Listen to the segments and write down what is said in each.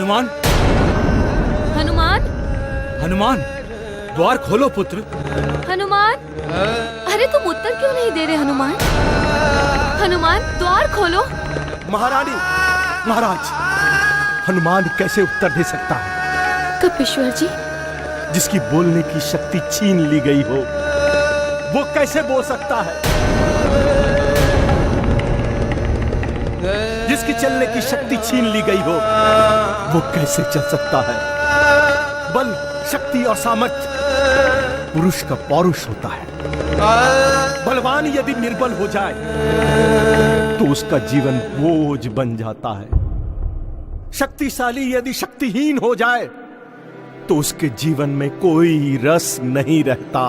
हनुमान, हनुमान, हनुमान, द्वार खोलो पुत्र। हनुमान, अरे तुम उत्तर क्यों नहीं दे रहे हनुमान? हनुमान, द्वार खोलो। महारानी, महाराज, हनुमान कैसे उत्तर दे सकता है? कपीश्वर जी, जिसकी बोलने की शक्ति छीन ली गई हो, वो कैसे बोल सकता है? जिसकी चलने की शक्ति छीन ली गई हो, वो कैसे चल सकता है? बल, शक्ति और सामर्थ्य पुरुष का पौरुष होता है। बलवान यदि निर्बल हो जाए तो उसका जीवन बोझ बन जाता है। शक्तिशाली यदि शक्तिहीन हो जाए तो उसके जीवन में कोई रस नहीं रहता।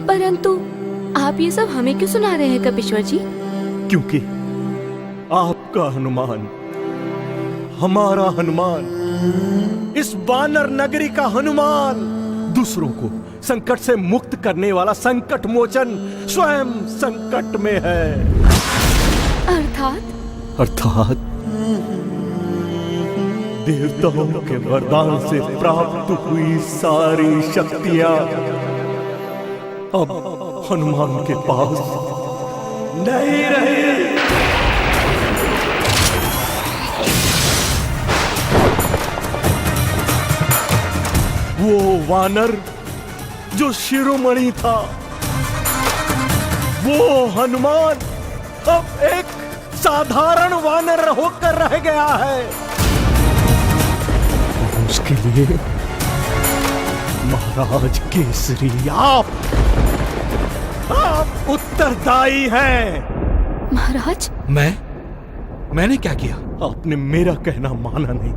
परंतु आप ये सब हमें क्यों सुना रहे हैं कपीश्वर जी? क्योंकि आपका हनुमान, हमारा हनुमान, इस वानर नगरी का हनुमान, दूसरों को संकट से मुक्त करने वाला संकट मोचन स्वयं संकट में है। अर्थात देवताओं के वरदान से प्राप्त हुई सारी शक्तियां अब हनुमान के पास नहीं रही। वो वानर जो शिरोमणि था, वो हनुमान अब एक साधारण वानर होकर रह गया है। उसके लिए महाराज केसरी आप उत्तरदायी हैं। महाराज, मैंने क्या किया? आपने मेरा कहना माना नहीं।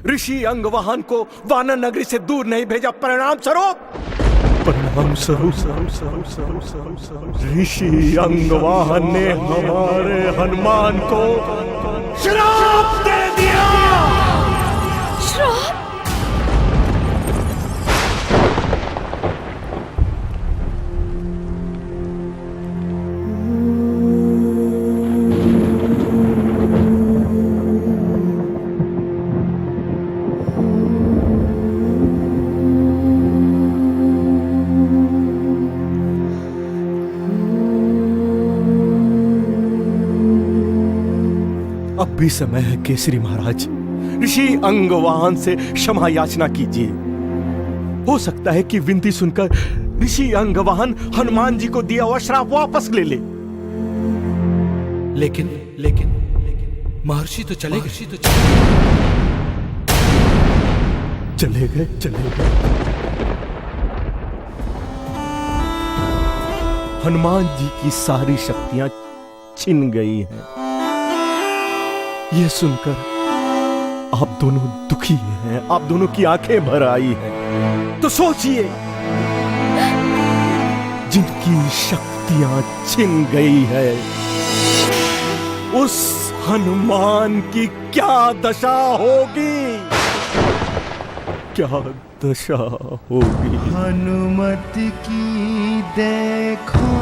ऋषि अंगवाहन को वानर नगरी से दूर नहीं भेजा। परिणाम स्वरूप ऋषि अंगवाहन ने हमारे हनुमान को श्राप दे दिया। श्राप? अब भी समय है केसरी महाराज, ऋषि अंगवाहन से क्षमा याचना कीजिए। हो सकता है कि विनती सुनकर ऋषि अंगवाहन हनुमान जी को दिया हुआ श्राप वापस ले ले। लेकिन महर्षि तो चले गए। चले गए। हनुमान जी की सारी शक्तियां छिन गई हैं। यह सुनकर आप दोनों दुखी हैं, आप दोनों की आंखें भर आई हैं। तो सोचिए, जिनकी शक्तियां छिन गई है, उस हनुमान की क्या दशा होगी? क्या दशा होगी? हनुमत की देखो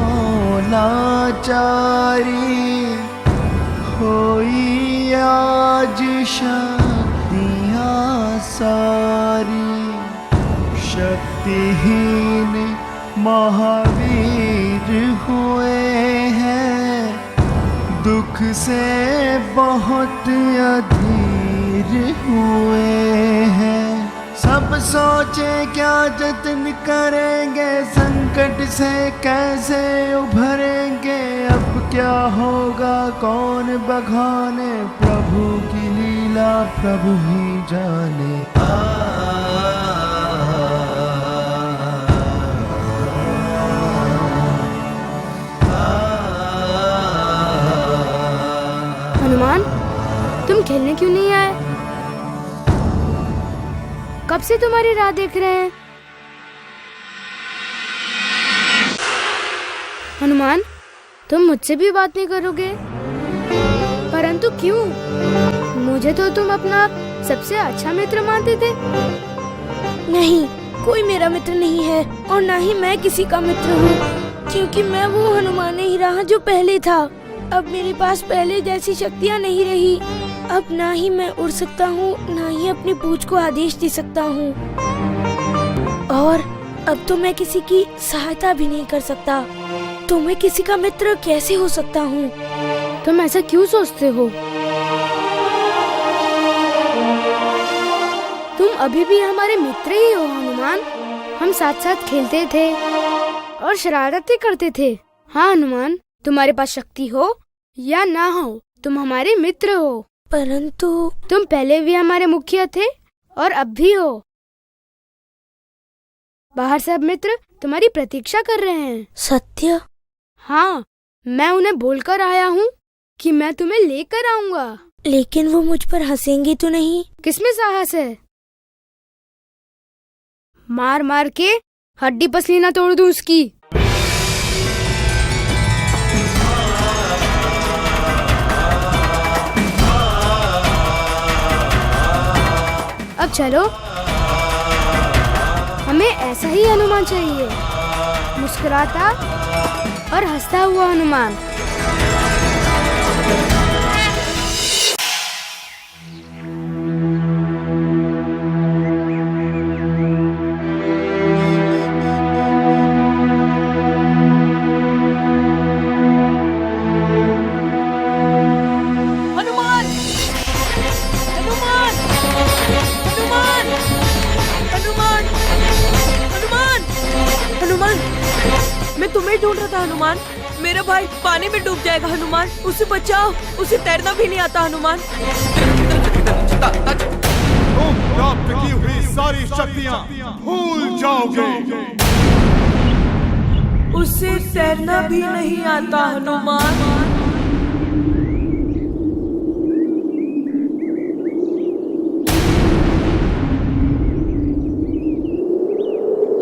लाचारी, होई आज शक्तियाँ सारी। शक्तिहीन महावीर हुए हैं, दुख से बहुत अधीर हुए हैं। सब सोचे क्या जतन करेंगे, संकट से कैसे उभरेंगे। अब क्या होगा कौन बखाने, प्रभु की लीला प्रभु ही जाने। हनुमान, तुम खेलने क्यों नहीं आए? कब से तुम्हारी राह देख रहे हैं। हनुमान, तुम मुझसे भी बात नहीं करोगे? परंतु क्यों? मुझे तो तुम अपना सबसे अच्छा मित्र मानते थे। नहीं, कोई मेरा मित्र नहीं है और ना ही मैं किसी का मित्र हूँ, क्योंकि मैं वो हनुमान ही रहा जो पहले था। अब मेरे पास पहले जैसी शक्तियाँ नहीं रही। अब ना ही मैं उड़ सकता हूँ, ना ही अपनी पूंछ को आदेश दे सकता हूँ। और अब तो मैं किसी की सहायता भी नहीं कर सकता। तो मैं किसी का मित्र कैसे हो सकता हूँ? तुम ऐसा क्यों सोचते हो? तुम अभी भी हमारे मित्र ही हो हनुमान। हम साथ साथ खेलते थे और शरारतें करते थे। हाँ हनुमान, तुम्हारे पास शक्ति हो या ना हो, तुम हमारे मित्र हो। परंतु तुम पहले भी हमारे मुखिया थे और अब भी हो। बाहर सब मित्र तुम्हारी प्रतीक्षा कर रहे हैं। सत्य? हाँ, मैं उन्हें बोलकर आया हूँ कि मैं तुम्हें लेकर आऊंगा। लेकिन वो मुझ पर हंसेंगे तो नहीं? किसमें साहस है? मार मार के हड्डी पसली ना तोड़ दूं उसकी। अब चलो, हमें ऐसा ही हनुमान चाहिए, मुस्कुराता और हंसता हुआ हनुमान। हनुमान! हनुमान! हनुमान! हनुमान! हनुमान! हनुमान! मैं तुम्हें ढूंढ रहा था हनुमान। मेरा भाई पानी में डूब जाएगा हनुमान, उसे बचाओ। उसे तैरना भी नहीं आता हनुमान। तुम प्राप्त की हुई सारी शक्तियाँ भूल जाओगे। उसे तैरना भी नहीं आता हनुमान।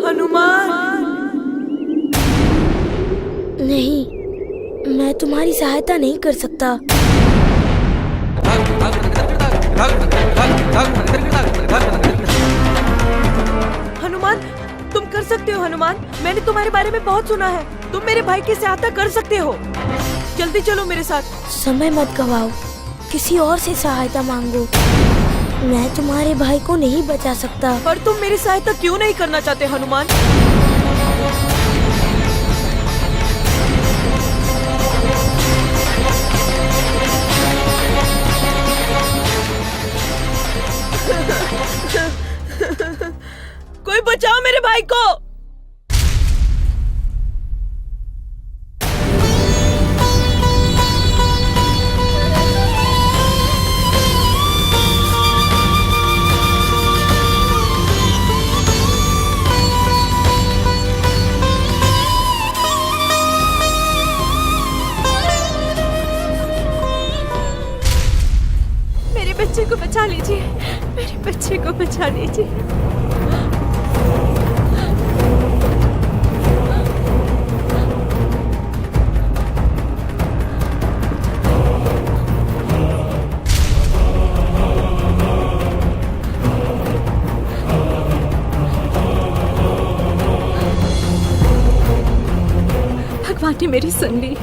हनुमान! नहीं, मैं तुम्हारी सहायता नहीं कर सकता। हनुमान, तुम कर सकते हो हनुमान। मैंने तुम्हारे बारे में बहुत सुना है। तुम मेरे भाई की सहायता कर सकते हो। जल्दी चलो मेरे साथ। समय मत गवाओ, किसी और से सहायता मांगो। मैं तुम्हारे भाई को नहीं बचा सकता। पर तुम मेरी सहायता क्यों नहीं करना चाहते हनुमान? कोई बचाओ मेरे भाई को। मेरे बच्चे को बचा लीजिए, मेरे बच्चे को बचा लीजिए। भगवान ने मेरी सुन ली,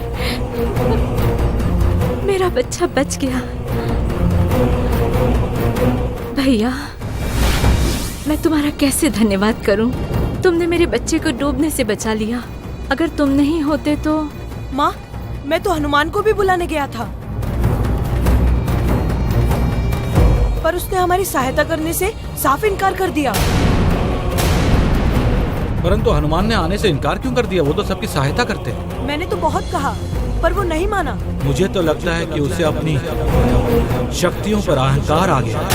मेरा बच्चा बच गया। भैया, मैं तुम्हारा कैसे धन्यवाद करूं? तुमने मेरे बच्चे को डूबने से बचा लिया। अगर तुम नहीं होते तो। माँ, मैं तो हनुमान को भी बुलाने गया था, पर उसने हमारी सहायता करने से साफ इनकार कर दिया। परंतु हनुमान ने आने से इनकार क्यों कर दिया? वो तो सबकी सहायता करते हैं। मैंने तो बहुत कहा, पर वो नहीं माना। मुझे तो लगता है कि उसे अपनी शक्तियों पर अहंकार आ गया।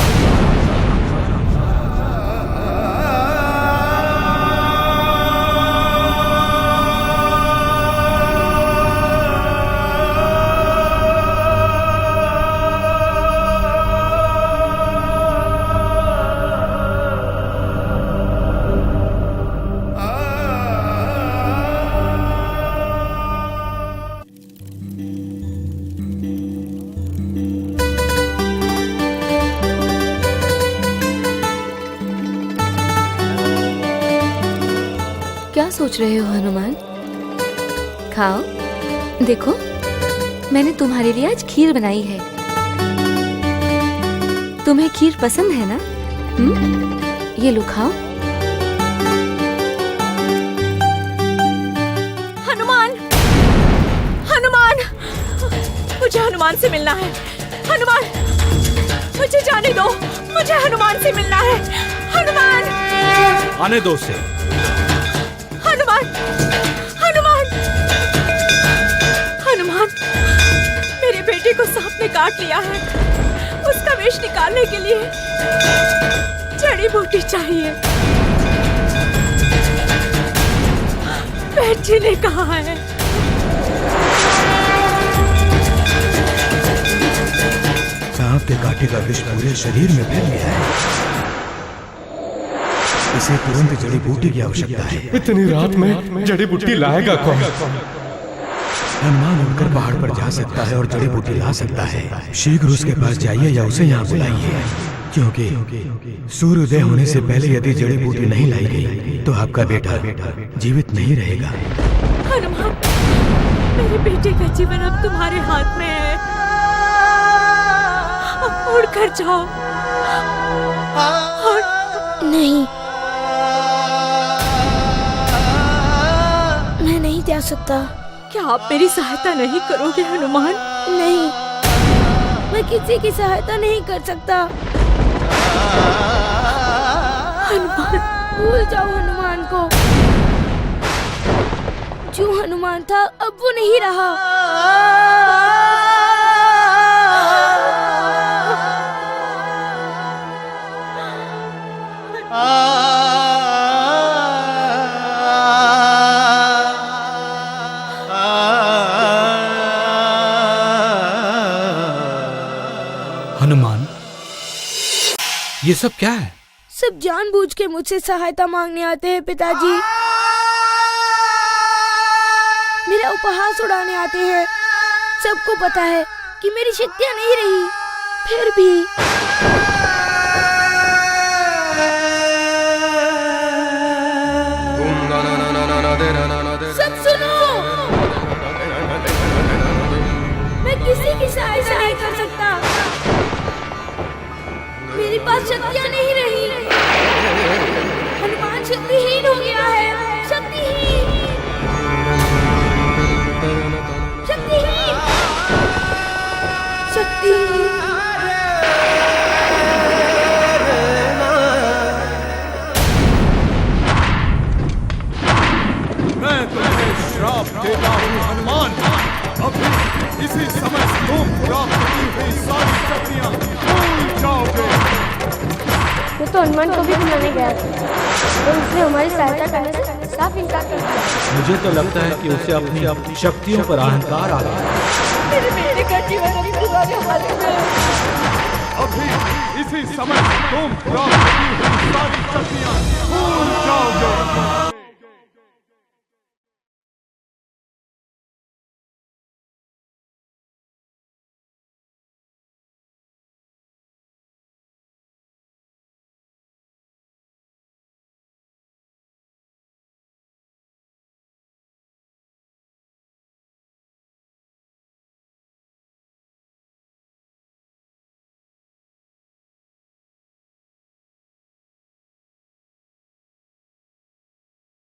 क्या सोच रहे हो हनुमान? खाओ, देखो मैंने तुम्हारे लिए आज खीर बनाई है। तुम्हें खीर पसंद है ना? ये लो खाओ। हनुमान, हनुमान, मुझे हनुमान से मिलना है। हनुमान, मुझे जाने दो, मुझे हनुमान से मिलना है। हनुमान, आने दो उसे। हनुमान, हनुमान, हनुमान, मेरे बेटे को सांप ने काट लिया है। उसका विष निकालने के लिए जड़ी बूटी चाहिए। बैठ जी ने कहा है। सांप के काटे का विष पूरे शरीर में फैल गया है। इसे तुरंत जड़ी बूटी की आवश्यकता है। इतनी रात में जड़ी बूटी लाएगा कौन? हनुमान उड़कर पहाड़ पर जा सकता है और जड़ी बूटी ला सकता है। शीघ्र उसके पास जाइए या उसे यहाँ बुलाइए, क्योंकि सूर्योदय होने से पहले यदि जड़ी बूटी नहीं लाई गई तो आपका बेटा जीवित नहीं रहेगा। हनुमान, मेरे बेटे का जीवन अब तुम्हारे हाथ में है। अब उड़कर जाओ। नहीं, मैं नहीं जा सकता। क्या आप मेरी सहायता नहीं करोगे हनुमान? नहीं, मैं किसी की सहायता नहीं कर सकता। हनुमान, भूल जाओ हनुमान को। जो हनुमान था अब वो नहीं रहा। हनुमान, ये सब क्या है? सब जानबूझ के मुझसे सहायता मांगने आते हैं पिताजी। मेरा उपहास उड़ाने आते हैं। सबको पता है कि मेरी शक्तियाँ नहीं रही, फिर भी सब सुनो। मैं किसी की सहायता नहीं कर सकता। मेरे पास शक्तियाँ नहीं रही। हनुमान शक्तिहीन हो गया है। शक्तिहीन, शक्तिहीन, शक्तिहीन। मैं तुम्हें श्राप देता हूँ हनुमान। अभी इसी समय तुम प्राप्त की हुई सारी शक्तियाँ भूल जाओगे। वो तो हनुमान को भी बुलाने गया था, तो उसने हमारी सहायता करने से साफ इनकार कर दिया। मुझे तो लगता है कि उसे अपनी शक्तियों पर अहंकार आ गया। मेरे बेटे का जीवन अभी तुम्हारे हाथ में है। अभी इसी समय तुम प्राप्त की हुई सारी शक्तियाँ भूल जाओगे।